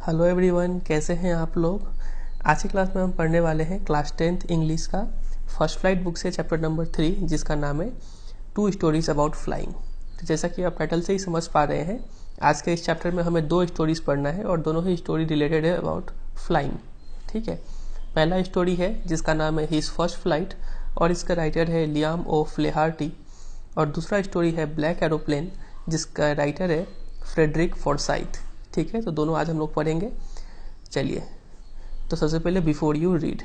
Hello everyone, कैसे हैं आप लोग। आज की क्लास में हम पढ़ने वाले हैं क्लास 10th इंग्लिश का फर्स्ट फ्लाइट बुक से चैप्टर नंबर 3, जिसका नाम है 2 स्टोरीज अबाउट फ्लाइंग। तो जैसा कि आप टाइटल से ही समझ पा रहे हैं, आज के इस चैप्टर में हमें 2 स्टोरीज पढ़ना है और दोनों ही स्टोरी रिलेटेड है अबाउट फ्लाइंग। ठीक है, पहला स्टोरी है जिसका नाम है हिज फर्स्ट फ्लाइट और इसका राइटर है लियाम ओ फ्लेहार्टी, और दूसरा स्टोरी है ब्लैक एरोप्लेन जिसका राइटर है फ्रेडरिक फॉरसाइथ। ठीक है, तो दोनों आज हम लोग पढ़ेंगे। चलिए, तो सबसे पहले बिफोर यू रीड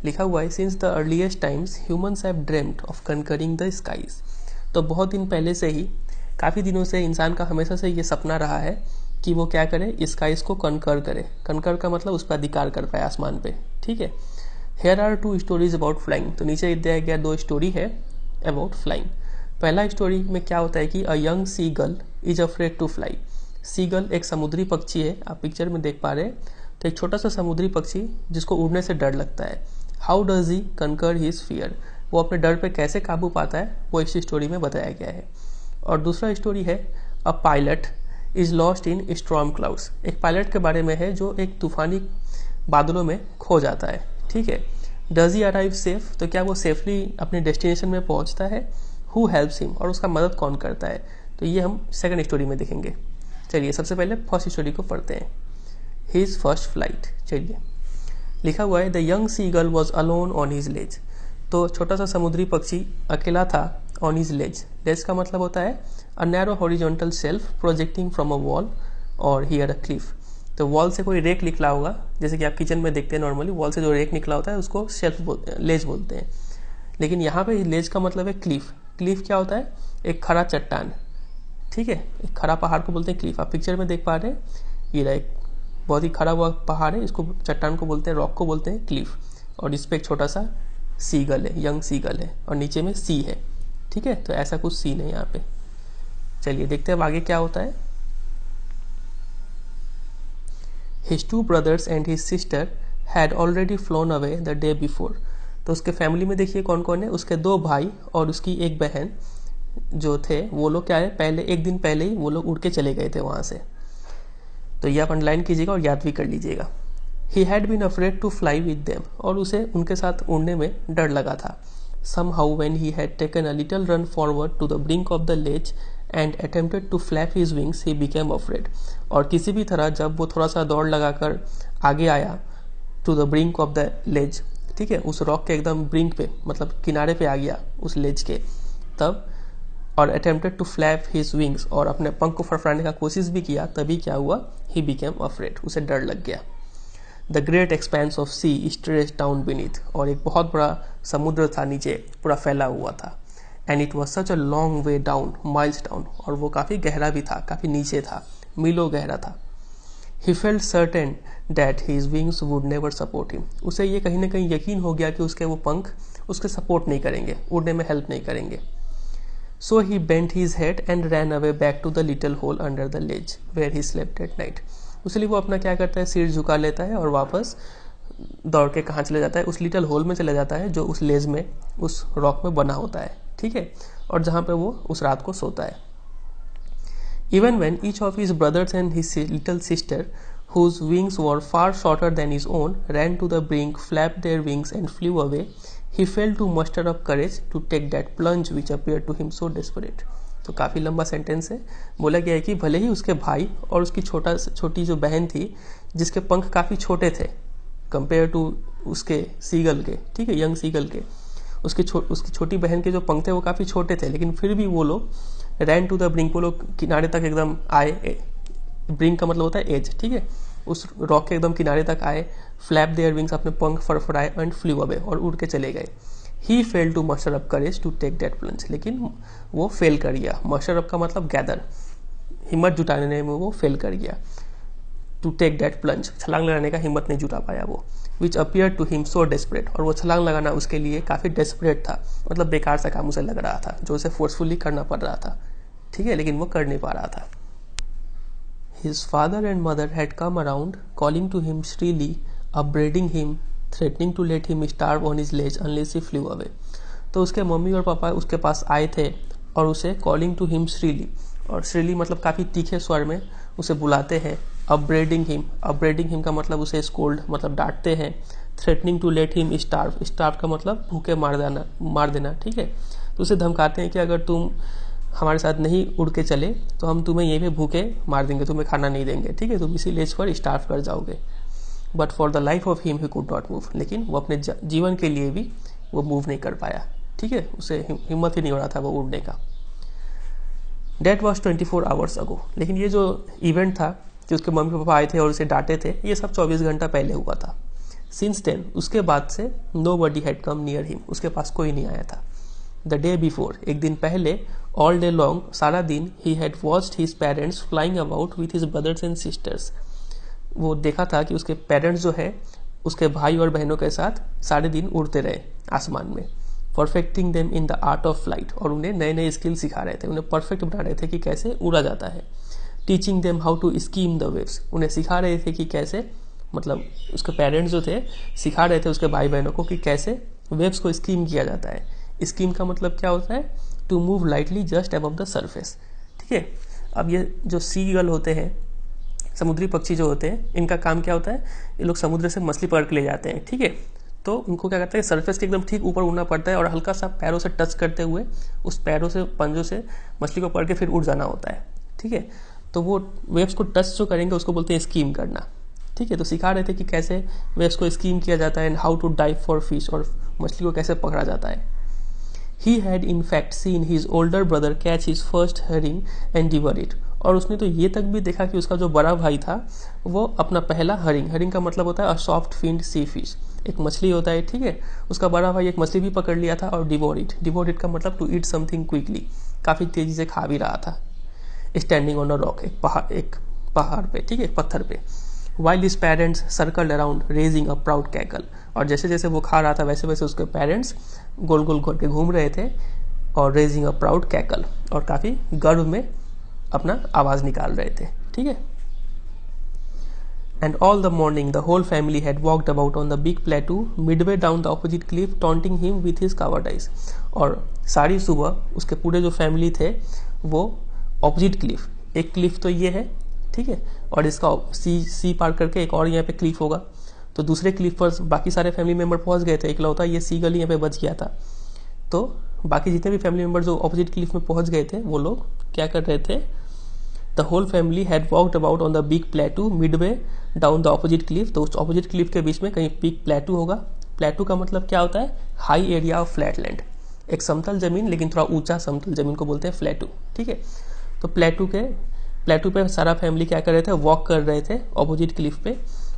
लिखा हुआ है, since the earliest times humans have dreamed of conquering the skies. तो बहुत दिन पहले से ही, काफ़ी दिनों से इंसान का हमेशा से ये सपना रहा है कि वो क्या करे, स्काईज को कनकर करे। कनकर का मतलब उस पर अधिकार कर पाए आसमान पे। ठीक है, here are 2 stories about flying. तो नीचे दिया गया 2 स्टोरी है अबाउट फ्लाइंग। पहला स्टोरी में क्या होता है कि a young seagull is afraid to fly. Seagull एक समुद्री पक्षी है, आप पिक्चर में देख पा रहे हैं। तो एक छोटा सा समुद्री पक्षी जिसको उड़ने से डर लगता है। How does he conquer his fear, वो अपने डर पे कैसे काबू पाता है, वो इस स्टोरी में बताया गया है। और दूसरा स्टोरी है a pilot is lost in storm clouds. एक पायलट के बारे में है जो एक तूफानी बादलों में खो जाता है। ठीक है, डज ही अराइव सेफ, तो क्या वो सेफली अपने डेस्टिनेशन में पहुंचता है। हु हेल्प्स हिम, और उसका मदद कौन करता है। तो ये हम सेकंड स्टोरी में देखेंगे। चलिए, सबसे पहले फर्स्ट स्टोरी को पढ़ते हैं, हिज फर्स्ट फ्लाइट। चलिए, लिखा हुआ है the young seagull was alone on his ledge. तो छोटा सा समुद्री पक्षी अकेला था ऑन हिज लेज। लेज का मतलब होता है a narrow horizontal shelf projecting from a wall और हियर अ क्लिफ। तो वॉल से कोई रेक निकला होगा, जैसे कि आप किचन में देखते हैं नॉर्मली वॉल से जो रेक निकला होता है उसको लेज बोलते हैं। लेकिन यहाँ पे लेज का मतलब है क्लिफ। क्लिफ क्या होता है, एक खड़ा चट्टान। ठीक है, एक खड़ा पहाड़ को बोलते हैं क्लिफ। आप पिक्चर में देख पा रहे हैं, ये एक बहुत ही खड़ा हुआ पहाड़ है, इसको चट्टान को बोलते हैं, रॉक को बोलते हैं क्लिफ। और इस पे एक छोटा सा सीगल है, यंग सीगल है, और नीचे में सी है। ठीक है, तो ऐसा कुछ सीन है यहाँ पे। चलिए देखते हैं अब आगे क्या होता है। His 2 brothers and his sister had already phloem away the day before. तो उसके फैमिली में देखिए कौन कौन है, उसके 2 भाई और उसकी एक बहन जो थे, वो लोग क्या है, पहले एक दिन पहले ही वो लोग उड़ के चले गए थे वहां से। तो ये आप अंडरलाइन कीजिएगा और याद भी कर लीजिएगा। He had been afraid to fly with them, और उसे उनके साथ उड़ने में डर लगा था। somehow when he had taken a little run forward to the brink of the ledge and attempted to flap his wings, he became afraid। और किसी भी तरह जब वो थोड़ा सा दौड़ लगाकर आगे आया to the brink of the ledge, ठीक है, उस रॉक के एकदम ब्रिंक पे, मतलब किनारे पे आ गया उस लेज के, तब और attempted to flap his wings, और अपने पंख को फड़फड़ाने का कोशिश भी किया, तभी क्या हुआ, ही बिकेम अफ्रेड, उसे डर लग गया। The great expanse of sea stretch down beneath, और एक बहुत बड़ा समुद्र था नीचे पूरा फैला हुआ था। And it was such a long way down, miles down, और वो काफ़ी गहरा भी था, काफ़ी नीचे था, मीलों गहरा था। He felt certain that his wings would never support him, उसे ये कहीं ना कहीं यकीन हो गया कि उसके वो पंख उसके सपोर्ट नहीं करेंगे, उड़ने में हेल्प नहीं करेंगे। So he bent his head and ran away back to the little hole under the ledge where he slept at night। उसलिए वो अपना क्या करता है, सिर झुका लेता है और वापस दौड़ के कहाँ चले जाता है, उस लिटिल होल में चले जाता है जो उस लेज में, उस रॉक में बना होता है। ठीक है, और जहाँ पे वो उस रात को सोता है। Even when each of his brothers and his little sister, whose wings were far shorter than his own, ran to the brink, flapped their wings and flew away, he failed to muster up courage to take that plunge which appeared to him so desperate। तो काफ़ी लंबा sentence है। बोला गया है कि भले ही उसके भाई और उसकी छोटी जो बहन थी, जिसके पंख काफ़ी छोटे थे कंपेयर टू उसके सीगल के, ठीक है, यंग सीगल के, उसकी छोटी बहन के जो पंख थे वो काफ़ी छोटे थे, लेकिन फिर भी वो लोग रैन टू द ब्रिंक, वो लोग किनारे तक एकदम आए। ब्रिंक का मतलब होता है एज। ठीक है, उस रॉक के एकदम किनारे तक आए, फ्लैप देयर विंग्स, अपने पंख फड़फड़ाए, एंड फ्लू अवे, और उड़ के चले गए। He fail to muster up courage to take that plunge, लेकिन वो फेल कर गया। मस्टर अप का मतलब गैदर, हिम्मत जुटाने में वो फेल कर गया। टू टेक दैट प्लंज, छलांग लगाने का हिम्मत नहीं जुटा पाया वो। Which appear to him so desperate, और वो छलांग लगाना उसके लिए काफ़ी डेस्परेट था, मतलब बेकार सा काम उसे लग रहा था, जो उसे फोर्सफुली करना पड़ रहा था। ठीक है, लेकिन वो कर नहीं पा रहा था। His father and mother had come around, calling to him shrilly, upbraiding him, threatening to let him starve on his ledge unless he flew away। तो उसके मम्मी और पापा उसके पास आए थे और उसे calling to him shrilly, और shrilly मतलब काफ़ी तीखे स्वर में उसे बुलाते हैं अपब्रेडिंग हिम का मतलब उसे स्कोल्ड मतलब डांटते हैं। Threatening to let him starve का मतलब भूखे मार देना, ठीक है। तो उसे धमकाते हैं कि अगर तुम हमारे साथ नहीं उड़ के चले तो हम तुम्हें यहीं पे भूखे मार देंगे, तुम्हें खाना नहीं देंगे, ठीक है, तुम इसी लेज पर स्टार्व कर जाओगे। But for the life of him he could not move, लेकिन वो अपने जीवन के लिए भी वो मूव नहीं कर पाया, ठीक है, उसे हिम्मत ही नहीं हो रहा था वो उड़ने का। डेट वॉज 24 आवर्स अगो, लेकिन ये जो इवेंट था कि उसके मम्मी पापा आए थे और उसे डांटे थे, ये सब 24 घंटा पहले हुआ था। सिंस देन, उसके बाद से nobody had come near him, उसके पास कोई नहीं आया था। द डे बिफोर, एक दिन पहले, ऑल डे लॉन्ग, सारा दिन, he had watched his parents flying about with his brothers and sisters, वो देखा था कि उसके पेरेंट्स जो है उसके भाई और बहनों के साथ सारे दिन उड़ते रहे आसमान में। Perfecting them in the art of flight, और उन्हें नए नए स्किल सिखा रहे थे, उन्हें परफेक्ट बना रहे थे कि कैसे उड़ा जाता है। Teaching them how to skim the waves, उन्हें सिखा रहे थे कि कैसे, मतलब उसके पेरेंट्स जो थे सिखा रहे थे उसके भाई बहनों को कि कैसे वेव्स को स्कीम किया जाता है। स्कीम का मतलब क्या होता है? To move lightly just above the surface, ठीक है। अब ये जो सी गल होते हैं, समुद्री पक्षी जो होते हैं, इनका काम क्या होता है? ये लोग समुद्र से मछली पकड़ के ले जाते हैं, ठीक है। तो उनको क्या करते हैं, सरफेस के एकदम ठीक ऊपर उड़ना पड़ता है और हल्का सा पैरों से टच करते हुए उस पैरों से, पंजों से मछली को पकड़ के फिर उड़ जाना होता है, ठीक है। तो वो वेव्स को टच जो करेंगे उसको बोलते हैं स्कीम करना, ठीक है। तो सिखा रहे थे कि कैसे वेव्स को स्कीम किया जाता है and how to dive for fish, और मछली को कैसे पकड़ा जाता है। He had in fact seen his older brother catch his first herring and devour it, और उसने तो ये तक भी देखा कि उसका जो बड़ा भाई था वो अपना पहला हरिंग का मतलब होता है a soft finned sea fish, एक मछली होता है, ठीक है। उसका बड़ा भाई एक मछली भी पकड़ लिया था, और डिवोर इट का मतलब टू ईट समथिंग क्विकली, काफी तेजी से खा भी रहा था। स्टैंडिंग ऑन अ रॉक, एक पहाड़ पे, ठीक है, पत्थर पे। While his parents circled around raising a proud cackle, और जैसे जैसे वो खा रहा था वैसे वैसे उसके पेरेंट्स गोल गोल घूर के घूम रहे थे और रेजिंग अ प्राउड कैकल, और काफी गर्व में अपना आवाज निकाल रहे थे, ठीक है। And all the morning the whole family had walked about on the big plateau midway down the opposite cliff taunting him with his cowardice, और सारी सुबह उसके पूरे जो फैमिली थे वो ऑपोजिट क्लिफ, एक क्लिफ तो ये है, ठीक है, और इसका सी पार करके एक और यहाँ पे क्लिफ होगा, तो दूसरे क्लिफ पर बाकी सारे फैमिली मेंबर पहुंच गए थे, इकलौता ये सी गली यहाँ पे बच गया था। तो बाकी जितने भी फैमिली मेंबर जो ऑपोजिट क्लिफ में पहुंच गए थे वो लोग क्या कर रहे थे? The whole family had walked about on the big plateau midway down the opposite cliff, तो उस ऑपोजिट क्लिफ के बीच में कहीं बिग प्लेटू होगा। प्लेटू का मतलब क्या होता है? High area of flat land, एक समतल जमीन लेकिन थोड़ा ऊंचा समतल जमीन को बोलते हैं फ्लैटू, ठीक है। तो प्लेटू पे सारा फैमिली क्या कर रहे थे? वॉक कर रहे थे ऑपोजिट क्लिफ पे,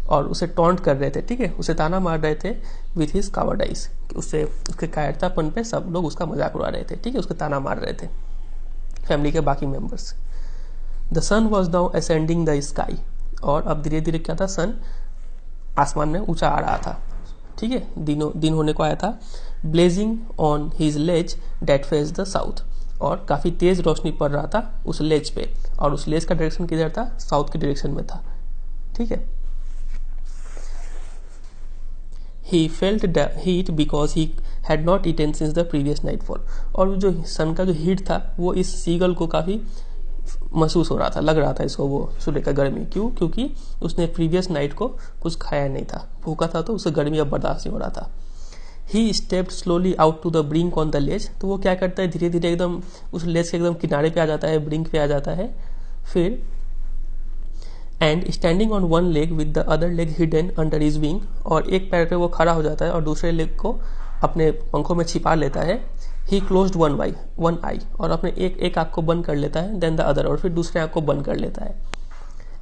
और उसे टॉन्ट कर रहे थे, ठीक है, उसे ताना मार रहे थे विथ हिज कावर्डाइज, उससे उसके कायरतापन पे सब लोग उसका मजाक उड़ा रहे थे, ठीक है, उसके ताना मार रहे थे फैमिली के बाकी members. The sun was now ascending the sky, और अब धीरे धीरे क्या था? सन आसमान में ऊंचा आ रहा था, ठीक है, दिन होने को आया था। Blazing on his ledge that face the south, और काफी तेज रोशनी पड़ रहा था उस लेज पे, और उस लेज का डायरेक्शन किधर था? साउथ के डायरेक्शन में था, ठीक है। He felt the heat because he had not eaten since the previous nightfall, और जो सन का जो हीट था वो इस सीगल को काफी महसूस हो रहा था, लग रहा था इसको वो सूर्य का गर्मी। क्यों? क्योंकि उसने प्रीवियस नाइट को कुछ खाया नहीं था, भूखा था, तो उसे गर्मी अब बर्दाश्त नहीं हो रहा था। He stepped slowly out to the brink on the ledge, तो वो क्या करता है? धीरे धीरे एकदम उस लेज के एकदम किनारे पे आ जाता है, ब्रिंक पे आ जाता है। फिर and standing on one leg with the other leg hidden under his wing, और एक पैर पे वो खड़ा हो जाता है और दूसरे लेग को अपने पंखों में छिपा लेता है। ही क्लोज्ड वन आई, और अपने एक आंख को बंद कर लेता है, देन द अदर, और फिर दूसरे आंख को बंद कर लेता है।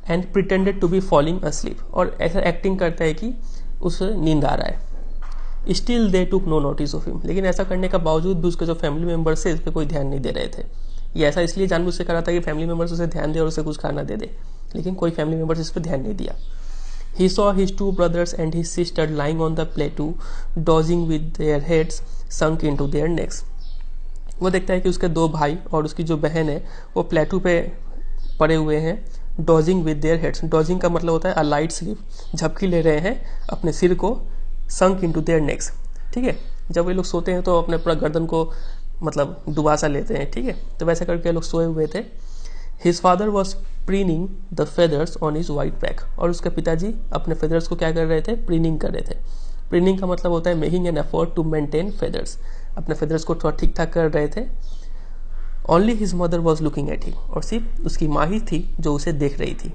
And pretended to be falling asleep, और ऐसा एक्टिंग करता है कि उसे नींद आ रहा है। Still they took no notice of him, लेकिन ऐसा करने का बावजूद भी उसके जो फैमिली मेंबर्स थे इस पर कोई ध्यान नहीं दे रहे थे। ये ऐसा इसलिए जानबूझ से करा था कि फैमिली मेंबर्स उसे ध्यान दे और उसे कुछ खाना दे दे, लेकिन कोई फैमिली मेंबर्स इस पर ध्यान नहीं दिया। He saw his two brothers and his sister lying on the plateau, dozing with their heads sunk into their necks. वो देखता है कि उसके दो भाई और उसकी जो बहन है वो प्लेटू पे पड़े हुए हैं, dodging with their heads, dodging का मतलब होता है अ लाइट स्लीप, झपकी ले रहे हैं अपने सिर को, संक इनटू देयर नेक्स, ठीक है। जब ये लोग सोते हैं तो अपने पूरा गर्दन को मतलब डुबा सा लेते हैं, ठीक है, तो वैसे करके लोग सोए हुए थे। His father was preening the feathers on his white back, और उसके पिताजी अपने फेदर्स को क्या कर रहे थे, प्रीनिंग कर रहे थे। प्रीनिंग का मतलब होता है making an effort to maintain feathers, अपने फेदर्स को थोड़ा ठीक ठाक कर रहे थे। Only his mother was looking at him, और सिर्फ उसकी माँ ही थी जो उसे देख रही थी।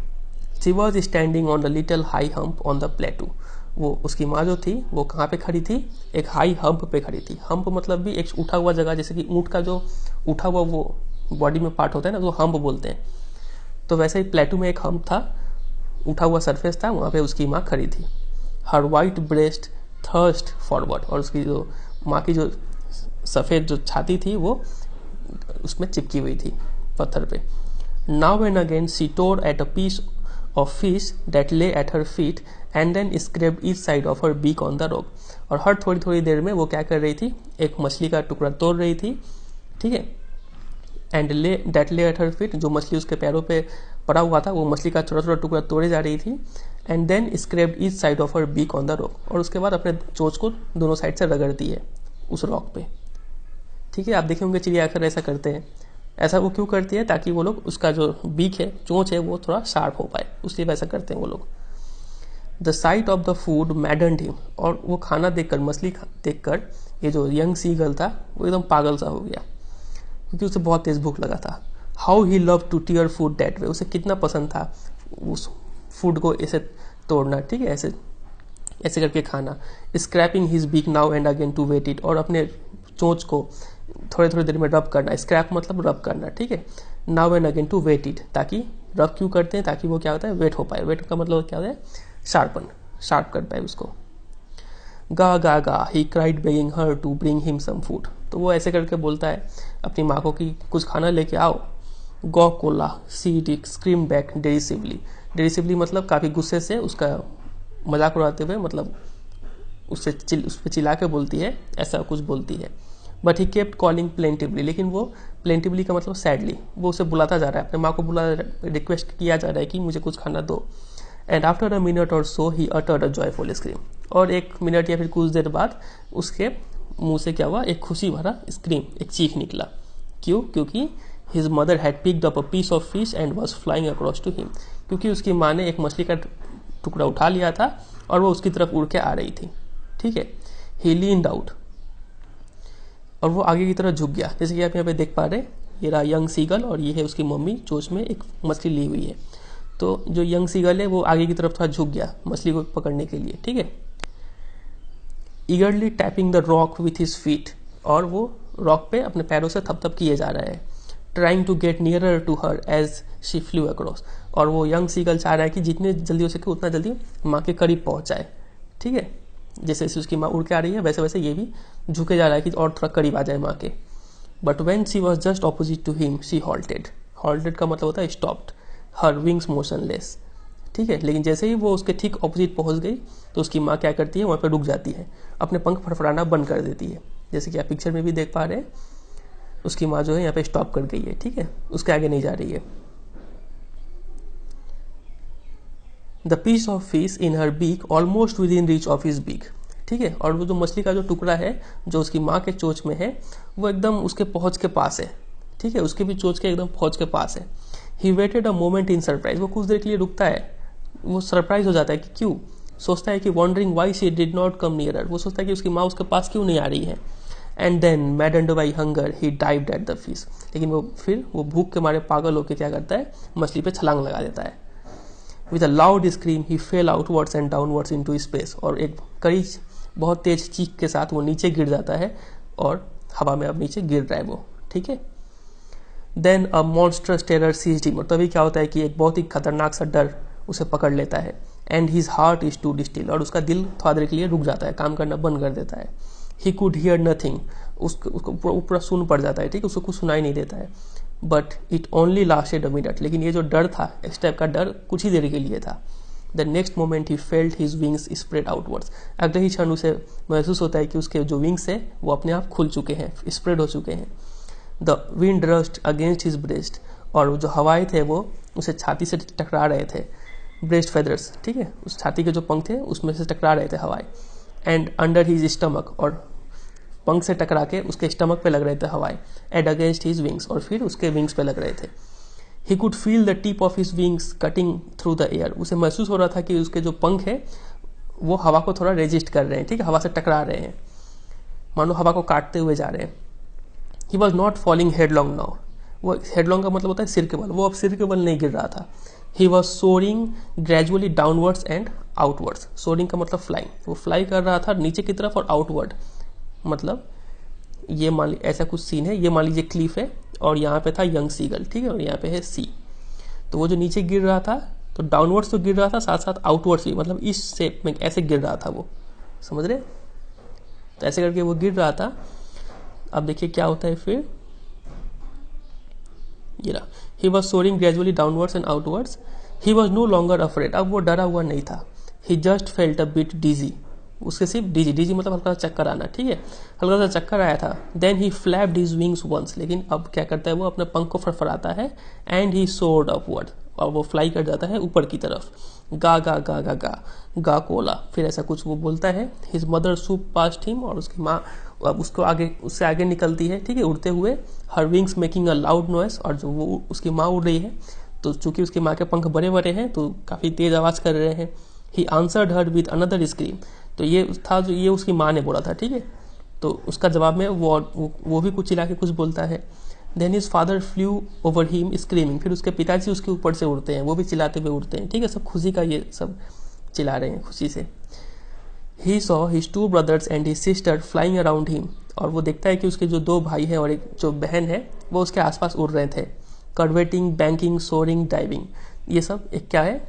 She was standing on the little high hump on the प्लेटू, वो उसकी माँ जो थी वो कहाँ पे खड़ी थी, एक हाई हम्प पे खड़ी थी। हम्प मतलब भी एक उठा हुआ जगह, जैसे कि ऊँट का जो उठा हुआ वो बॉडी में पार्ट होता है ना, तो हम्प बोलते हैं। तो वैसे ही प्लेटू में एक हम्प था, उठा हुआ सरफेस था, वहाँ पे उसकी माँ खड़ी थी। हर वाइट ब्रेस्ट थर्स्ट फॉरवर्ड, और उसकी जो माँ की जो सफ़ेद जो छाती थी वो उसमें चिपकी हुई थी पत्थर पे। Now and again she tore at a piece of fish that lay at her feet and then scraped each side of her beak on the rock, और हर थोड़ी थोड़ी देर में वो क्या कर रही थी, एक मछली का टुकड़ा तोड़ रही थी, ठीक है। एंड ले that lay at her feet, जो मछली उसके पैरों पे पड़ा हुआ था वो मछली का छोटा छोटा टुकड़ा तोड़े जा रही थी। And then scraped each side of her beak on the rock, और उसके बाद अपने चोंच को दोनों साइड से रगड़ती है उस रॉक पे, ठीक है। आप देखे होंगे चिड़िया अक्सर ऐसा करते हैं। ऐसा वो क्यों करती है, ताकि वो लोग उसका जो बीक है, चोंच है, वो थोड़ा शार्प हो पाए, उसलिए वैसा करते हैं वो लोग। The site of the food मैडन्ड him, और वो खाना देखकर, मछली देखकर ये जो यंग सीगल था वो एकदम पागल सा हो गया, क्योंकि उसे बहुत तेज भूख लगा था। How he love to tear food that way, उसे कितना पसंद था उस फूड को ऐसे तोड़ना, ठीक है, ऐसे ऐसे करके खाना। Scraping his beak now and again to wet it, और अपने चोंच को थोड़े थोड़ी देर में रब करना। स्क्रैप मतलब रब करना, ठीक है। Now and again to wet it, ताकि रब क्यों करते हैं, ताकि वो क्या होता है, वेट हो पाए। वेट का मतलब क्या होता है, शार्प कर पाए उसको। गा गा गा he cried begging her to bring him some food, तो वो ऐसे करके बोलता है अपनी माँ को कि कुछ खाना लेके आओ। गो कोला सी डिक स्क्रीम बैक डेरिसिवली, डेरिसिवली मतलब काफ़ी गुस्से से उसका मजाक उड़ाते हुए, मतलब उस पर चिल्ला के बोलती है, ऐसा कुछ बोलती है। But he kept calling plaintively, लेकिन वो प्लेंटिवली का मतलब सैडली, वो उसे बुलाता जा रहा है, अपने माँ को रिक्वेस्ट किया जा रहा है कि मुझे कुछ खाना दो। And after a minute or so he uttered a joyful scream, और एक मिनट या फिर कुछ देर बाद उसके मुंह से क्या हुआ, एक खुशी भरा स्क्रीम, एक चीख निकला। क्यों, क्योंकि his mother had picked up a piece of fish and was flying across to him, क्योंकि उसकी माँ ने एक मछली का टुकड़ा उठा लिया था और वो उसकी तरफ उड़ के आ रही थी, ठीक है। ही लीन्ड आउट, और वो आगे की तरफ झुक गया, जैसे कि आप यहाँ पे देख पा रहे हैं, ये रहा यंग सीगल और ये है उसकी मम्मी चोंच में एक मछली ली हुई है। तो जो यंग सीगल है वो आगे की तरफ थोड़ा झुक गया मछली को पकड़ने के लिए, ठीक है। ईगरली tapping the rock with his feet, और वो रॉक पे अपने पैरों से थप किए जा रहा है। Trying to get nearer to her as she flew across, और वो यंग सीगल चाह रहा है कि जितने जल्दी हो सके उतना जल्दी माँ के करीब पहुंच जाए, ठीक है। जैसे जैसे उसकी माँ उड़ के आ रही है वैसे वैसे ये भी झुके जा रहा है कि और थोड़ा करीब आ जाए माँ के। But when she was just opposite to him she halted, halted का मतलब होता है स्टॉप्ड, हर विंग्स मोशनलेस, ठीक है। लेकिन जैसे ही वो उसके ठीक ऑपोजिट पहुंच गई तो उसकी माँ क्या करती है, वहाँ पे रुक जाती है, अपने पंख फड़फड़ाना बंद कर देती है, जैसे कि आप पिक्चर में भी देख पा रहे हैं। उसकी माँ जो है यहाँ पे स्टॉप कर गई है, ठीक है, उसके आगे नहीं जा रही है। The piece of fish in her beak almost within reach of his beak, ठीक है। और वो जो मछली का जो टुकड़ा है जो उसकी माँ के चोंच में है वो एकदम उसके पहुंच के पास है, ठीक है, उसके भी चोंच के एकदम पहुंच के पास है। He waited a moment in surprise, वो कुछ देर के लिए रुकता है, वो सरप्राइज हो जाता है कि क्यों, सोचता है कि wondering why she did not come nearer, वो सोचता है कि उसकी माँ उसके पास क्यों नहीं आ रही है। And then maddened by hunger he dived at the fish, लेकिन वो भूख के मारे पागल होकर क्या करता है, मछली पे छलांग लगा देता है। With a loud scream he fail outwards and downwards into space, और एक कड़ी बहुत तेज चीख के साथ वो नीचे गिर जाता है और हवा में अब नीचे गिर रहा है वो, ठीक है। देन अ मॉन्स्टरस टेरर सीज्ड हिम, और तभी क्या होता है कि एक बहुत ही खतरनाक सा डर उसे पकड़ लेता है। And his heart is to distil, और उसका दिल थोड़ा देर के लिए रुक जाता है, काम करना बंद कर देता है। ही कुड हियर नथिंग, उसको पूरा सुन पड़ जाता है, ठीक है, उसको कुछ सुनाई नहीं देता है। But it only lasted a minute, लेकिन ये जो डर था, इस टाइप का डर कुछ ही देर के लिए था। The next moment he felt his wings spread outwards, अगले ही क्षण उसे महसूस होता है कि उसके जो विंग्स है वो अपने आप खुल चुके हैं, स्प्रेड हो चुके हैं। The wind rust against his breast, और जो हवाएं थे वो उसे छाती से टकरा रहे थे, ब्रेस्ट फेदर्स, ठीक है, उस छाती के जो पंख थे उसमें से टकरा रहे थे हवाएं। एंड अंडर हिज स्टमक, और पंख से टकरा के उसके स्टमक पे लग रहे थे हवाएं। एंड अगेंस्ट हिज विंग्स, और फिर उसके विंग्स पे लग रहे थे। He could feel the tip of his wings cutting through the air, उसे महसूस हो रहा था कि उसके जो पंख है वो हवा को थोड़ा रेजिस्ट कर रहे हैं, ठीक है, हवा से टकरा रहे हैं, मानो हवा को काटते हुए जा रहे हैं। He was not falling headlong now, वो हेडलॉन्ग का मतलब होता है सिर के बल, वो अब सिर के बल नहीं गिर रहा था। He was soaring gradually downwards and outwards, soaring का मतलब फ्लाइंग, वो फ्लाई कर रहा था नीचे की तरफ और आउटवर्ड, मतलब ये मान ली ऐसा कुछ सीन है, ये मान लीजिए क्लिफ है और यहाँ पे था यंग सीगल, ठीक है, और यहाँ पे है सी। तो वो जो नीचे गिर रहा था तो डाउनवर्ड्स तो गिर रहा था, साथ साथ आउटवर्ड्स भी, मतलब इस शेप में ऐसे गिर रहा था वो, समझ रहे, तो ऐसे करके वो गिर रहा था। अब देखिए क्या होता है फिर, ये रहा, he was soaring gradually downwards and outwards, he was no longer afraid, अब वो डरा हुआ नहीं था। He just felt a bit dizzy, उसके सिर्फ डिजी, डिजी मतलब हल्का सा चक्कर आना, ठीक है, हल्का सा चक्कर आया था। Then he flapped his wings once, लेकिन अब क्या करता है वो अपने पंख को फड़फड़ाता है, एंड ही सोर्ड अपवर्ड, और वो फ्लाई कर जाता है ऊपर की तरफ। गा गा गा गा गा गा कोला, फिर ऐसा कुछ वो बोलता है। His mother soup past him, और उसकी माँ अब उसको आगे, उससे आगे निकलती है, ठीक है, उड़ते हुए। हर wings making a loud noise, और जो वो उसकी माँ उड़ रही है तो चूंकि उसकी माँ के पंख बड़े बड़े हैं तो काफी तेज आवाज कर रहे हैं। He answered her with another scream, तो ये था जो ये उसकी माँ ने बोला था, ठीक है, तो उसका जवाब में वो भी कुछ चिल्ला के कुछ बोलता है। Then his father flew over him screaming, फिर उसके पिताजी उसके ऊपर से उड़ते हैं, वो भी चिल्लाते हुए उड़ते हैं, ठीक है, सब खुशी का ये सब चिल्ला रहे हैं खुशी से। He saw his two brothers and his sister flying around him, और वो देखता है कि उसके जो दो भाई हैं और एक जो बहन है वो उसके आसपास उड़ रहे थे। कर्वेटिंग, बैंकिंग, सोरिंग, डाइविंग, ये सब एक क्या है,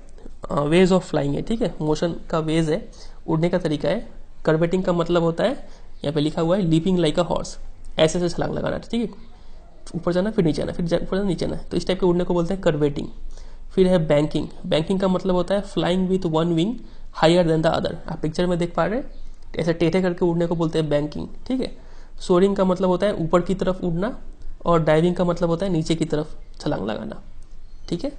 वेज ऑफ फ्लाइंग है, ठीक है, मोशन का वेज है, उड़ने का तरीका है। कर्वेटिंग का मतलब होता है, यहाँ पे लिखा हुआ है लीपिंग लाइक अ हॉर्स, ऐसे ऐसे छलांग लगाना, ठीक है, ऊपर जाना फिर नीचे आना, फिर ऊपर जाना नीचे आना, तो इस टाइप के उड़ने को बोलते हैं कर्वेटिंग। फिर है बैंकिंग, बैंकिंग का मतलब होता है flying with one wing higher than the other, आप पिक्चर में देख पा रहे हैं, ऐसे टेढ़े करके उड़ने को बोलते हैं बैंकिंग, ठीक है। सोरिंग का मतलब होता है ऊपर की तरफ उड़ना, और डाइविंग का मतलब होता है नीचे की तरफ छलांग लगाना, ठीक है,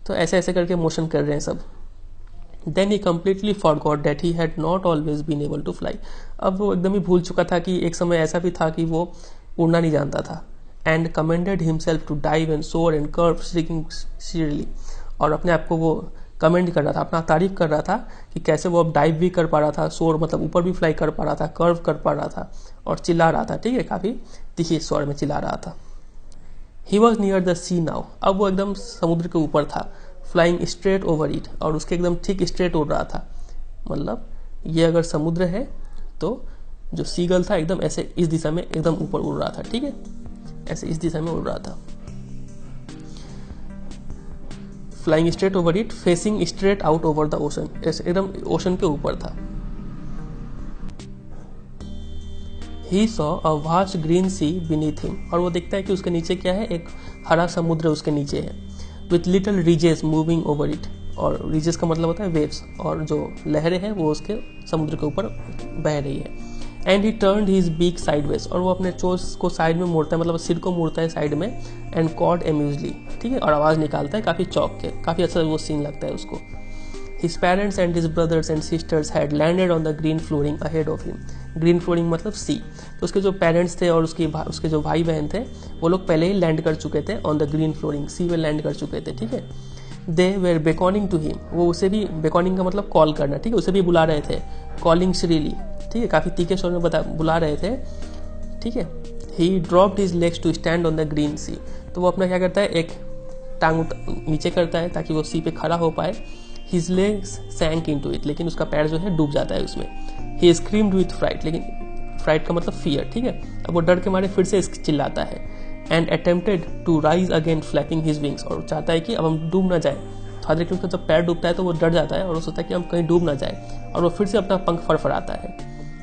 तो ऐसे ऐसे करके मोशन कर रहे हैं सब। Then he completely forgot that he had not always been able to fly, अब वो एकदम ही भूल चुका था कि एक समय ऐसा भी था कि वो उड़ना नहीं जानता था। And commanded himself to dive and soar and curve shrieking seriously, और अपने आप को वो कमेंट कर रहा था, अपना तारीफ कर रहा था कि कैसे वो अब डाइव भी कर पा रहा था, सोर मतलब ऊपर भी फ्लाई कर पा रहा था, कर्व कर पा रहा था, और चिल्ला रहा था, ठीक है, काफी तीखे स्वर में चिल्ला रहा था। He was near the sea now, अब वो एकदम समुद्र के ऊपर था। फ्लाइंग स्ट्रेट ओवर इट, और उसके एकदम ठीक स्ट्रेट उड़ रहा था, मतलब ये अगर समुद्र है तो जो सीगल था एकदम ऐसे इस दिशा में एकदम ऊपर उड़ रहा था, ठीक है, ऐसे इस दिशा में उड़ रहा था। Flying straight over it, facing straight out over the ocean, ऐसे एकदम ओशन के ऊपर था। He saw a vast green sea beneath him, और वो देखता है कि उसके नीचे क्या है, एक हरा समुद्र उसके नीचे है। With little ridges moving over it, और रीजेस का मतलब होता है वेव्स, और जो लहरें हैं वो उसके समुद्र के ऊपर बह रही है। And he turned his beak sideways, और वो अपने चोंच को साइड में मोड़ता है, मतलब सिर को मोड़ता है साइड में। एंड कॉड एम्यूजली, ठीक है, और आवाज निकालता है काफी चौंक के, काफी अच्छा वो सीन लगता है उसको। His parents and his brothers and sisters had landed on the green flooring ahead of him. Green flooring मतलब सी, तो उसके जो पेरेंट्स थे और उसके जो भाई बहन थे वो लोग पहले ही लैंड कर चुके थे ऑन द ग्रीन फ्लोरिंग, सी में लैंड कर चुके थे, ठीक है। दे वेर बेकॉनिंग टू हिम, वो उसे भी, बेकॉनिंग का मतलब कॉल करना, ठीक है, उसे भी बुला रहे थे। कॉलिंग श्रीली, ठीक है, काफी तीखे स्वर में बुला रहे थे, ठीक है। He dropped his legs to stand on the green sea, तो वो अपना क्या करता है, एक टांग नीचे करता है ताकि वो सी पे खड़ा हो पाए। His legs sank into it, लेकिन उसका पैर जो है डूब जाता है उसमें। He screamed with fright, लेकिन फ्राइट का मतलब फियर, ठीक है, अब वो डर के मारे फिर से चिल्लाता है। And attempted to rise again flapping his wings, और चाहता है कि अब हम डूब ना जाए, थोड़ा देर के उसका जब पैर डूबता है तो वो डर जाता है और वो सोचता है कि हम कहीं डूब ना जाए, और वो फिर से अपना पंख फड़फड़ाता है।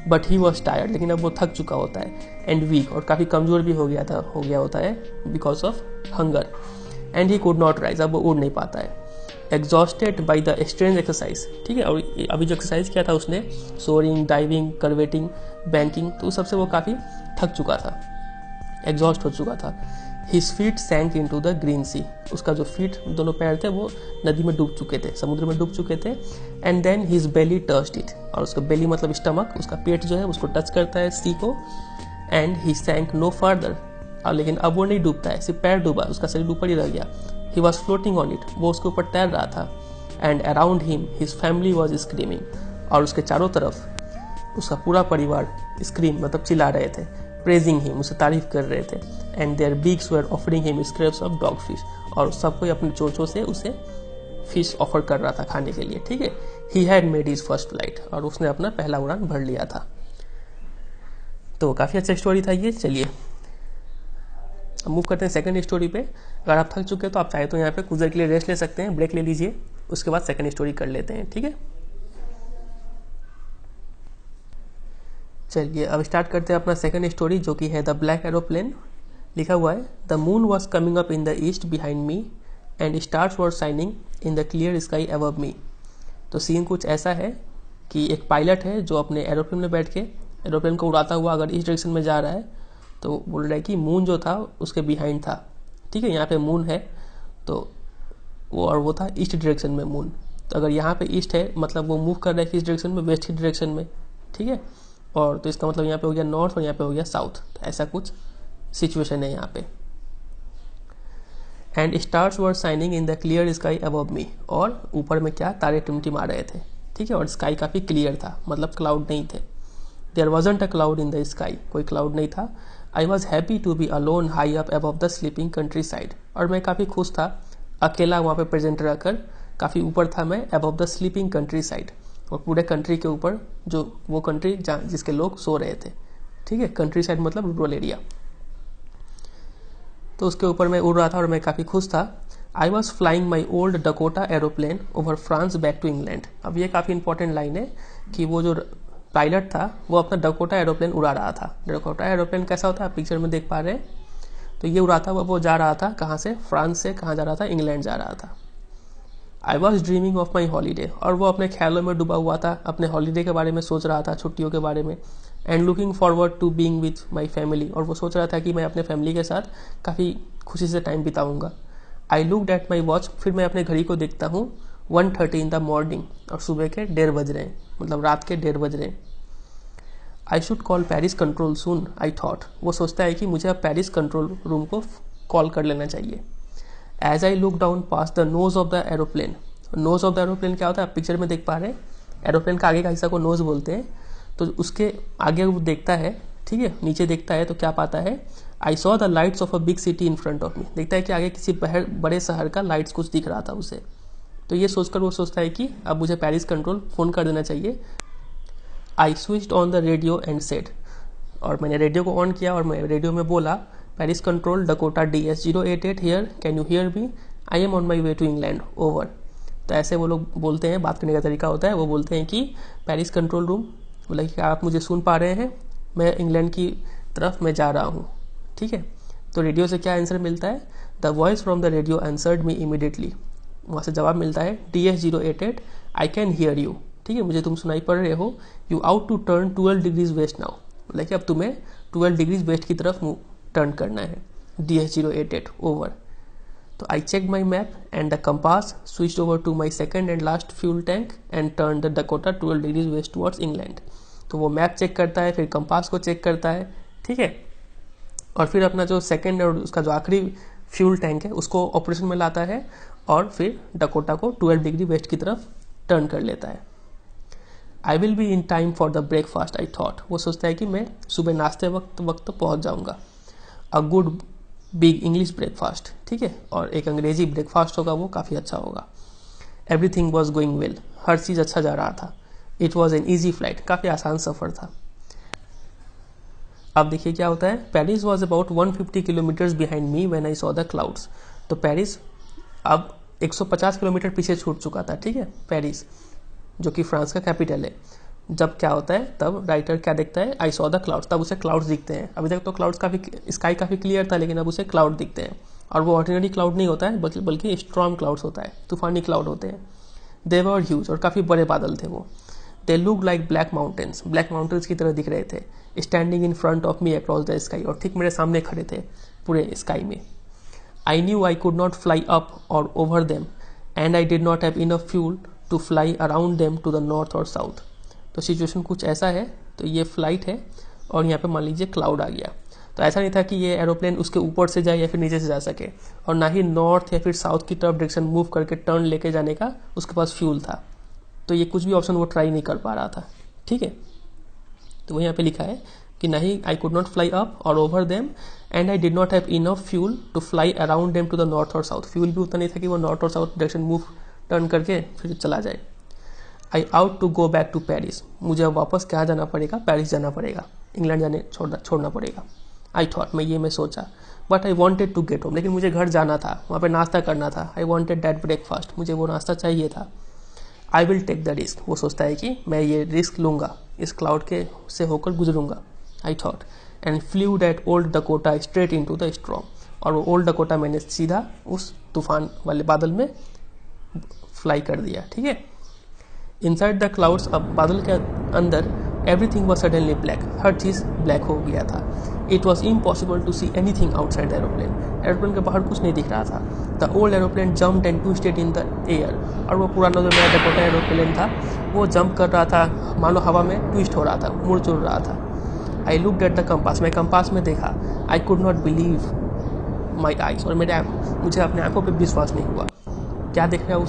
बट ही वॉज टायर्ड, लेकिन अब वो थक चुका होता है। एंड वीक, और काफी कमजोर भी हो गया होता है because of hunger. And he could not rise, अब वो उड़ नहीं पाता है। Exhausted by the strange exercise, ठीक है, और अभी जो एक्सरसाइज किया था उसने, सोरिंग, डाइविंग, कर्वेटिंग, बैंकिंग, तो सबसे वो काफी थक चुका था, एग्जॉस्ट हो चुका था। His feet sank into the green sea, उसका जो फीट, दोनों पैर थे वो नदी में डूब चुके थे, समुद्र में डूब चुके थे। And then his belly touched it, और उसका बेली मतलब स्टमक, उसका पेट जो है उसको टच करता है सी को। एंड ही सैंक नो फर्दर, और लेकिन अब वो नहीं डूबता है, सिर्फ पैर डूबा, उसका शरीर ऊपर ही रह गया। He was floating on it, वो उसके ऊपर तैर रहा था। And around him his family was screaming, और उसके चारों तरफ उसका पूरा परिवार स्क्रीम मतलब चिल्ला रहे थे, प्रेजिंग हिम, उसे तारीफ कर रहे थे। And their beaks were offering him scraps of dog fish, और सबको अपने चोंचों से उसे फिश ऑफर कर रहा था खाने के लिए, ठीक है। He had made his first flight, और उसने अपना पहला उड़ान भर लिया था। तो काफ़ी अच्छा स्टोरी था ये। चलिए अब मूव करते हैं सेकंड स्टोरी पे। अगर आप थक चुके हैं तो आप चाहे तो यहाँ पे कुछ देर के लिए रेस्ट ले सकते हैं, ब्रेक ले लीजिए, उसके बाद सेकंड स्टोरी कर लेते हैं, ठीक है। चलिए अब स्टार्ट करते हैं अपना सेकंड स्टोरी, जो कि है द ब्लैक एरोप्लेन। लिखा हुआ है, the moon was coming up in the east behind me and stars were shining in the clear sky above मी। तो सीन कुछ ऐसा है कि एक पायलट है जो अपने एरोप्लेन में बैठ के एरोप्लेन को उड़ाता हुआ अगर इस डायरेक्शन में जा रहा है, तो बोल रहा है कि मून जो था उसके बिहाइंड था, ठीक है। यहाँ पे मून है तो वो था ईस्ट डायरेक्शन में मून। तो अगर यहाँ पे ईस्ट है मतलब वो मूव कर रहा है किस डायरेक्शन में, वेस्ट की डायरेक्शन में, ठीक है। और तो इसका मतलब यहाँ पे हो गया नॉर्थ और यहाँ पे हो गया साउथ। तो ऐसा कुछ सिचुएशन है यहाँ पे। And stars were shining in the clear sky above मी, और ऊपर में क्या तारे टिमटिमा रहे थे, ठीक है। और स्काई काफ़ी क्लियर था, मतलब क्लाउड नहीं थे। There wasn't a cloud in the sky, कोई क्लाउड नहीं था। I was happy to be alone high up above the sleeping countryside, और मैं काफ़ी खुश था अकेला वहाँ पे प्रेजेंट रहकर, काफ़ी ऊपर था मैं above the sleeping countryside, और पूरे कंट्री के ऊपर जो वो कंट्री जिसके लोग सो रहे थे, ठीक है। कंट्री साइड मतलब रूरल एरिया, तो उसके ऊपर मैं उड़ रहा था और मैं काफ़ी खुश था। I was flying my old Dakota aeroplane over France back to England. अब ये काफ़ी इंपॉर्टेंट लाइन है कि वो जो पायलट था वो अपना डकोटा एरोप्लेन उड़ा रहा था। डकोटा एरोप्लेन कैसा होता है आप पिक्चर में देख पा रहे हैं। तो ये उड़ाता हुआ वो जा रहा था कहाँ से, फ्रांस से कहाँ जा रहा था, इंग्लैंड जा रहा था। I was dreaming of my holiday, और वो अपने ख्यालों में डूबा हुआ था, अपने हॉलीडे के बारे में सोच रहा था, छुट्टियों के बारे में। And looking forward to being with my family, और वो सोच रहा था कि मैं अपने फैमिली के साथ काफ़ी खुशी से टाइम बिताऊंगा। I looked at my watch, फिर मैं अपने घड़ी को देखता हूँ 1:30 इन द मॉर्निंग, और सुबह के 1:30 बज रहे हैं, मतलब रात के 1:30 बज रहे हैं। I should call Paris control soon, I thought, वो सोचता है कि मुझे अब पेरिस कंट्रोल रूम को कॉल कर लेना चाहिए। As I look down past the nose of the aeroplane, nose of the aeroplane क्या होता है आप पिक्चर में देख पा रहे हैं, एरोप्लेन का आगे का हिस्सा को नोज बोलते हैं। तो उसके आगे वो देखता है, ठीक है, नीचे देखता है तो क्या पाता है, I saw the lights of a big city in front of मी, देखता है कि आगे किसी बड़े शहर का लाइट्स कुछ दिख रहा था उसे। तो ये सोचकर वो सोचता है कि अब मुझे पेरिस कंट्रोल फ़ोन कर देना चाहिए। I switched on the radio and said, और मैंने रेडियो को ऑन किया और मैं रेडियो में बोला, Paris control Dakota DS 088 here, can you hear me, I am on my way to England, over. तो ऐसे वो लोग बोलते हैं, बात करने का तरीका होता है, वो बोलते हैं कि पेरिस कंट्रोल रूम, बोला कि आप मुझे सुन पा रहे हैं, मैं इंग्लैंड की तरफ मैं जा रहा हूँ, ठीक है। तो रेडियो से क्या आंसर मिलता है, the voice from the radio answered me immediately, वहाँ से जवाब मिलता है DS 088 I can hear you, ठीक है, मुझे तुम सुनाई पड़ रहे हो। You out to turn 12 degrees west now, बोला कि अब तुम्हें 12 डिग्रीज वेस्ट की तरफ टर्न करना है, DS 088 ओवर। तो I check my map and the compass, switch over to my second and last fuel tank and turn the Dakota 12 degrees west towards England. तो वो मैप चेक करता है, फिर कंपास को चेक करता है, ठीक है, और फिर अपना जो सेकेंड और उसका जो आखिरी फ्यूल टैंक है उसको ऑपरेशन में लाता है, और फिर डकोटा को 12 डिग्री वेस्ट की तरफ टर्न कर लेता है। I will be in time for the breakfast, I thought, वो सोचता है कि मैं सुबह नाश्ते वक्त पहुंच जाऊंगा। A good big English breakfast, ठीक है, और एक अंग्रेजी ब्रेकफास्ट होगा, वो काफ़ी अच्छा होगा। एवरीथिंग वॉज गोइंग वेल, हर चीज़ अच्छा जा रहा था। It was an easy flight, काफ़ी आसान सफ़र था। अब देखिए क्या होता है, Paris was about 150 kilometres behind me when I saw the clouds. तो पेरिस अब 150 किलोमीटर पीछे छूट चुका था, ठीक है, पेरिस जो कि फ्रांस का कैपिटल है। जब क्या होता है, तब राइटर क्या देखता है, आई सॉ द क्लाउड्स, तब उसे क्लाउड्स दिखते हैं। अभी तक तो क्लाउड्स काफ़ी, स्काई काफ़ी क्लियर था, लेकिन अब उसे क्लाउड दिखते हैं, और वो ऑर्डिनरी क्लाउड नहीं होता है, बल्कि स्ट्रॉन्ग क्लाउड्स होता है, तूफानी क्लाउड होते हैं। दे वर ह्यूज, और काफ़ी बड़े बादल थे वो। They look like black mountains की तरह दिख रहे थे, standing in front of me across the sky, और ठीक मेरे सामने खड़े थे पूरे स्काई में। I knew I could not fly up or over them and I did not have enough fuel to fly around them to the north or south. तो situation कुछ ऐसा है, तो ये फ्लाइट है और यहाँ पे मान लीजिए क्लाउड आ गया। तो ऐसा नहीं था कि ये एरोप्लेन उसके ऊपर से जाए या फिर नीचे से जा सके, और ना ही नॉर्थ या फिर साउथ की तरफ डायरेक्शन मूव करके टर्न लेके जाने का उसके पास फ्यूल था। तो ये कुछ भी ऑप्शन वो ट्राई नहीं कर पा रहा था। ठीक है, तो वो यहाँ पे लिखा है कि नहीं, I could not fly up or over them and I did not have enough fuel to fly around them to the north or south. Fuel भी उतना नहीं था कि वो north or south direction move turn करके फिर चला जाए। I out to go back to Paris. मुझे अब वापस क्या जाना पड़ेगा, पेरिस जाना पड़ेगा, इंग्लैंड जाने छोड़ना पड़ेगा। आई थॉट, मैं सोचा, but I wanted to get home, लेकिन मुझे घर जाना था, वहाँ पे नाश्ता करना था। आई वॉन्टेड दैट ब्रेकफास्ट, मुझे वो नाश्ता चाहिए था। I will take the risk, वो सोचता है कि मैं ये रिस्क लूंगा, इस क्लाउड के से होकर गुजरूंगा। I thought and flew that old Dakota straight into the storm, और वो ओल्ड डकोटा मैंने सीधा उस तूफान वाले बादल में फ्लाई कर दिया। ठीक है, इनसाइड द क्लाउड्स, अब बादल के अंदर एवरीथिंग वॉज सडनली ब्लैक, हर चीज़ ब्लैक हो गया था। It was impossible to see anything outside the aeroplane, aeroplane के बाहर कुछ नहीं दिख रहा था। The old aeroplane jumped and twisted in the air, और वो पुराना जो मेरा डकोटा एरोप्लेन था वो जंप कर रहा था, मानो हवा में ट्विस्ट हो रहा था, मुड़ चुड़ रहा था। I looked at the compass, मैं कंपास में देखा। आई could not believe my eyes, और मुझे अपने आंखों पर विश्वास नहीं हुआ। क्या देख रहा है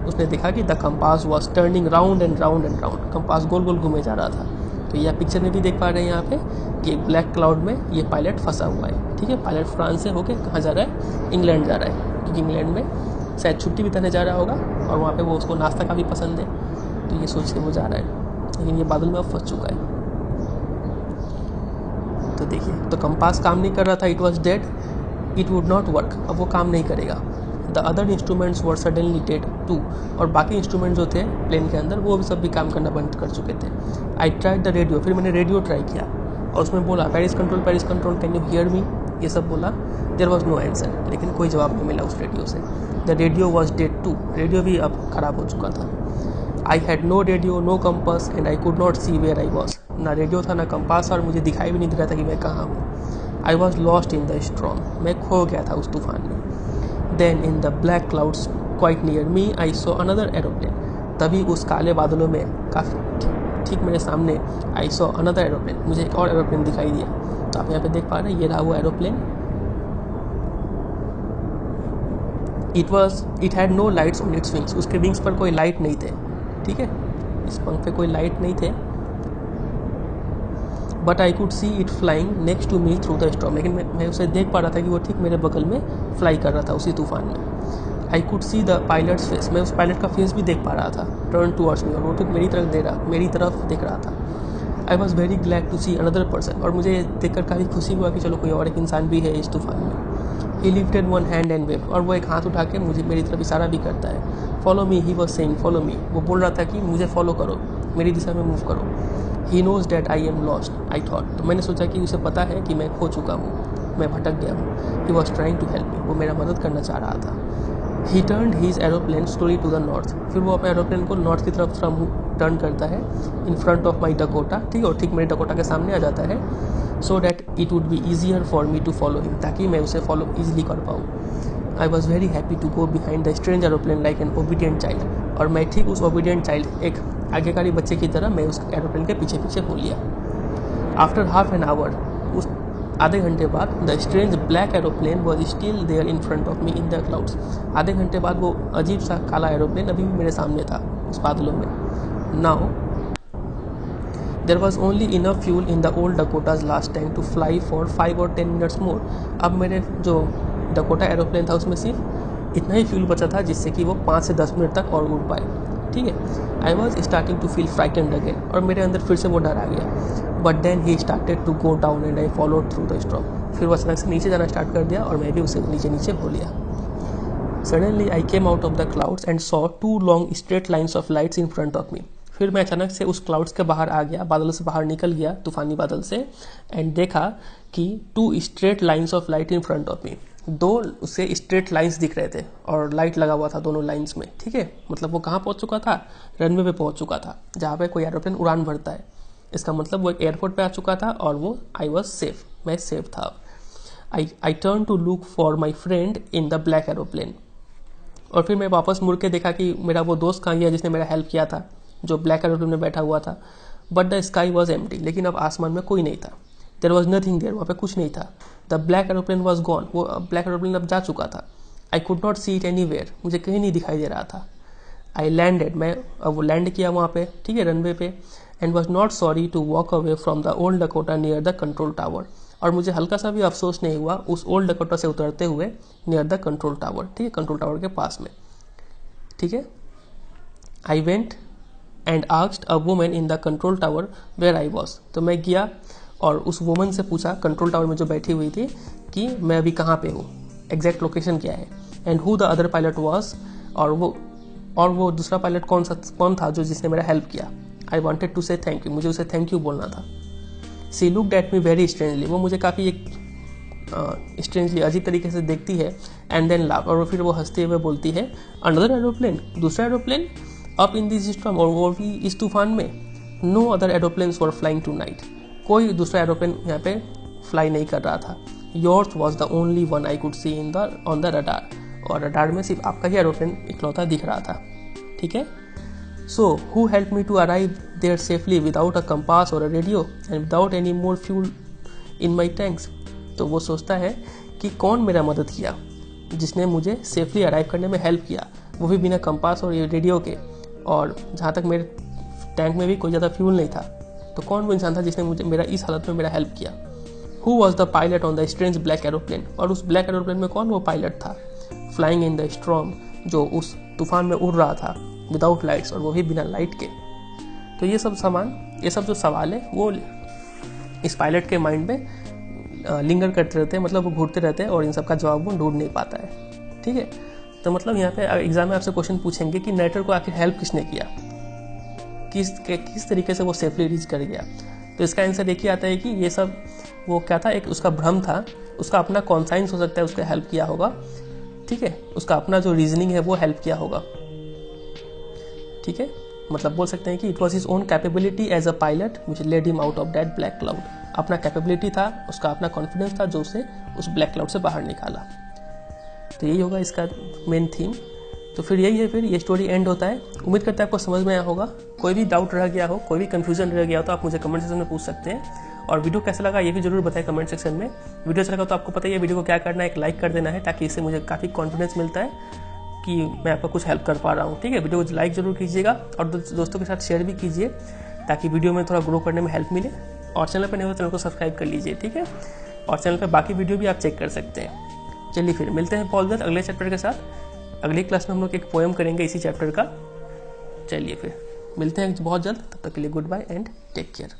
उसने देखा कि the compass was turning round and round and round, compass गोल गोल घूमे जा रहा था। तो यह पिक्चर में भी देख पा रहे हैं यहाँ पे कि ब्लैक क्लाउड में ये पायलट फंसा हुआ है। ठीक है, पायलट फ्रांस से होके कहाँ जा रहा है, इंग्लैंड जा रहा है, क्योंकि इंग्लैंड में शायद छुट्टी बिताने जा रहा होगा और वहाँ पे वो उसको नाश्ता काफ़ी पसंद है, तो ये सोच के वो जा रहा है, लेकिन ये बादल में अब फंस चुका है। तो देखिए, तो कंपास काम नहीं कर रहा था, it was dead, it would not work, अब वो काम नहीं करेगा। The other instruments were suddenly dead too, और बाकी इंस्ट्रूमेंट जो थे प्लेन के अंदर वो भी सब भी काम करना बंद कर चुके थे। आई ट्राइड द रेडियो, फिर मैंने रेडियो ट्राई किया और उसमें बोला Paris control can you hear मी, ये सब बोला। देयर वॉज नो आंसर, लेकिन कोई जवाब नहीं मिला उस रेडियो से। The radio was dead too, radio भी अब खराब हो चुका था। I had no radio, no compass and I could not see where I was, ना रेडियो था ना कंपास, और मुझे दिखाई भी नहीं दे रहा था कि मैं कहाँ हूँ। I was lost in the storm, मैं खो गया था उस तूफान में। Then in the black clouds quite near me I saw another aeroplane, तभी उस काले बादलों में काफ़ी ठीक मेरे सामने I saw another aeroplane, मुझे एक और एरोप्लेन दिखाई दिया। तो आप यहाँ पे देख पा रहे हैं, ये रहा वो aeroplane. It had no lights on its wings, उसके विंग्स पर कोई लाइट नहीं थे। ठीक है, इस पंख पे कोई लाइट नहीं थे। But I could see it flying next to me through the storm, लेकिन मैं उसे देख पा रहा था कि वो ठीक मेरे बगल में फ्लाई कर रहा था उसी तूफान में। आई could see the pilots face, मैं उस पायलट का फेस भी देख पा रहा था, टर्न टूवर्ड्स मी, और वो ठीक मेरी तरफ देख रहा था। I was very glad to see another person, और मुझे देखकर काफ़ी खुशी हुआ कि चलो कोई और एक इंसान भी है इस तूफान में। ही lifted one hand and wave, और वो एक हाथ उठा के मुझे मेरी तरफ इशारा भी करता है। Follow me, he was saying follow me, वो बोल रहा था कि मुझे फॉलो करो, मेरी दिशा में मूव करो। He knows that I am lost, I thought, तो मैंने सोचा कि उसे पता है कि मैं खो चुका हूँ, मैं भटक गया हूँ। He was trying to help me, वो मेरा मदद करना चाह रहा था। He turn his aeroplane slowly to the north, फिर वो अपने एरोप्लेन को नॉर्थ की तरफ टर्न करता है। इन फ्रंट ऑफ माई डकोटा, ठीक है, और ठीक मेरे डकोटा के सामने आ जाता है। So that it would be easier for me to follow him, ताकि मैं उसे फॉलो ईजिली कर पाऊँ। I was very happy to go behind the strange aeroplane like an obedient child, और मैं ठीक उस ओबीडियंट चाइल्ड, एक आज्ञाकारी बच्चे की तरह मैं उस एरोप्लेन के पीछे पीछे हो लिया। आफ्टर हाफ एन आवर, उस आधे घंटे बाद, the strange black aeroplane was still there in front of me in the clouds, आधे घंटे बाद वो अजीब सा काला एरोप्लेन अभी भी मेरे सामने था उस बादलों में। Now there was only enough fuel in the old Dakota's last time to fly for 5 or 10 minutes more, अब मेरे जो डकोटा एरोप्लेन था उसमें सिर्फ इतना ही फ्यूल बचा था जिससे कि वो 5 से 10 मिनट तक और उड़ पाए। ठीक है, I was starting to feel frightened again, और मेरे अंदर फिर से वो डर आ गया। But then he started to go down and I followed through the storm, फिर वो अचानक से नीचे जाना स्टार्ट कर दिया और मैं भी उसे नीचे नीचे हो लिया। Suddenly I came out of the clouds and saw 2 long straight lines of lights in front of मी, फिर मैं अचानक से उस क्लाउड्स के बाहर आ गया, बादल से बाहर निकल गया, तूफानी बादल से, एंड देखा कि 2 straight lines of light in front of मी, 2 उससे स्ट्रेट लाइंस दिख रहे थे और लाइट लगा हुआ था दोनों लाइंस में। ठीक है, मतलब वो कहाँ पहुंच चुका था, रनवे पे पहुंच चुका था, जहाँ पे कोई एरोप्लेन उड़ान भरता है। इसका मतलब वो एक एयरपोर्ट पे आ चुका था और वो आई वॉज सेफ, मैं सेफ था। I turn to look for my friend in the black aeroplane, और फिर मैं वापस मुड़ के देखा कि मेरा वो दोस्त कहाँ गया जिसने मेरा हेल्प किया था, जो ब्लैक एरोप्लेन में बैठा हुआ था। But the sky was empty, लेकिन अब आसमान में कोई नहीं था। देयर वॉज नथिंग देयर, वहाँ पे कुछ नहीं था। The black aeroplane was gone, वो ब्लैक एरोप्लेन अब जा चुका था। आई could not see it anywhere, मुझे कहीं नहीं दिखाई दे रहा था। आई लैंडेड, मैं अब वो लैंड किया वहाँ पे, ठीक है, रनवे पे। And was not sorry to walk away from the old Dakota near the control tower, और मुझे हल्का सा भी अफसोस नहीं हुआ उस ओल्ड डकोटा से उतरते हुए नियर द कंट्रोल टावर, ठीक है, कंट्रोल टावर के पास में, ठीक है। I went and asked a woman in the control tower where I was, तो मैं गया और उस वुमन से पूछा कंट्रोल टावर में जो बैठी हुई थी कि मैं अभी कहाँ पे हूँ, एग्जैक्ट लोकेशन क्या है। And who the other pilot was, और वो दूसरा पायलट कौन था जो जिसने मेरा हेल्प किया। I wanted to say thank you, मुझे उसे थैंक यू बोलना था। She looked at me very strangely, वो मुझे काफ़ी एक स्ट्रेंजली अजीब तरीके से देखती है। एंड देन लाफ, और फिर वो हंसते हुए बोलती है अनदर एरोप्लेन, दूसरा aeroplane up in this storm, और वो भी इस तूफान में। No other aeroplanes were flying tonight, कोई दूसरा एरोप्लेन यहाँ पे फ्लाई नहीं कर रहा था। Yours was the only one I could C on the radar, और रडार में सिर्फ आपका ही एरोप्लेन इकलौता दिख रहा था, ठीक है। So who help me to arrive there safely without a compass or a radio and without any more fuel in my tanks, तो वो सोचता है कि कौन मेरा मदद किया, जिसने मुझे सेफली अराइव करने में हेल्प किया, वो भी बिना कंपास और रेडियो के, और जहाँ तक मेरे टैंक में भी कोई ज़्यादा फ्यूल नहीं था। तो कौन वो इंसान था जिसने मुझे मेरा इस हालत में मेरा हेल्प किया। Who was the pilot on the strange black aeroplane, और उस ब्लैक एरोप्लेन में कौन वो पायलट था। फ्लाइंग इन द स्टॉर्म, जो उस तूफान में उड़ रहा था विदाउट लाइट्स, और वो भी बिना लाइट के। तो ये सब जो सवाल है वो इस पायलट के माइंड में लिंगर करते रहते हैं, मतलब वो घूरते रहते हैं, और इन सब का जवाब वो ढूंढ नहीं पाता है, ठीक है। तो मतलब यहाँ पे एग्जाम में आपसे क्वेश्चन पूछेंगे कि नरेटर को आखिर हेल्प किसने किया, किस तरीके से वो सेफली रीच कर गया। तो इसका आंसर एक ही आता है कि ये सब वो क्या था, एक उसका भ्रम था, उसका अपना कॉन्साइंस हो सकता है उसका हेल्प किया होगा, ठीक है, उसका अपना जो रीजनिंग है वो हेल्प किया होगा, ठीक है। मतलब बोल सकते हैं कि it was his own capability as a pilot which led him out of that black cloud, अपना कैपेबिलिटी था, उसका अपना कॉन्फिडेंस था जो उसे उस ब्लैक क्लाउड से बाहर निकाला। तो यही होगा इसका मेन थीम। तो फिर यही है, फिर ये स्टोरी एंड होता है। उम्मीद करते हैं आपको समझ में आया होगा। कोई भी डाउट रह गया हो, कोई भी कंफ्यूजन रह गया हो तो आप मुझे कमेंट सेक्शन में पूछ सकते हैं। और वीडियो कैसा लगा ये भी जरूर बताएं कमेंट सेक्शन में। वीडियो अच्छा लगा तो आपको पता ही है वीडियो को क्या करना है, एक लाइक कर देना है, ताकि इससे मुझे काफ़ी कॉन्फिडेंस मिलता है कि मैं आपको कुछ हेल्प कर पा रहा हूँ, ठीक है। वीडियो को लाइक जरूर कीजिएगा और दोस्तों के साथ शेयर भी कीजिए, ताकि वीडियो में थोड़ा ग्रो करने में हेल्प मिले। और चैनल पर नहीं हो तो चैनल को सब्सक्राइब कर लीजिए, ठीक है। और चैनल पर बाकी वीडियो भी आप चेक कर सकते हैं। चलिए फिर मिलते हैं बहुत जल्द अगले चैप्टर के साथ। अगली क्लास में हम लोग एक पोएम करेंगे इसी चैप्टर का। चलिए फिर मिलते हैं बहुत जल्द, तब तक के लिए goodbye and take care.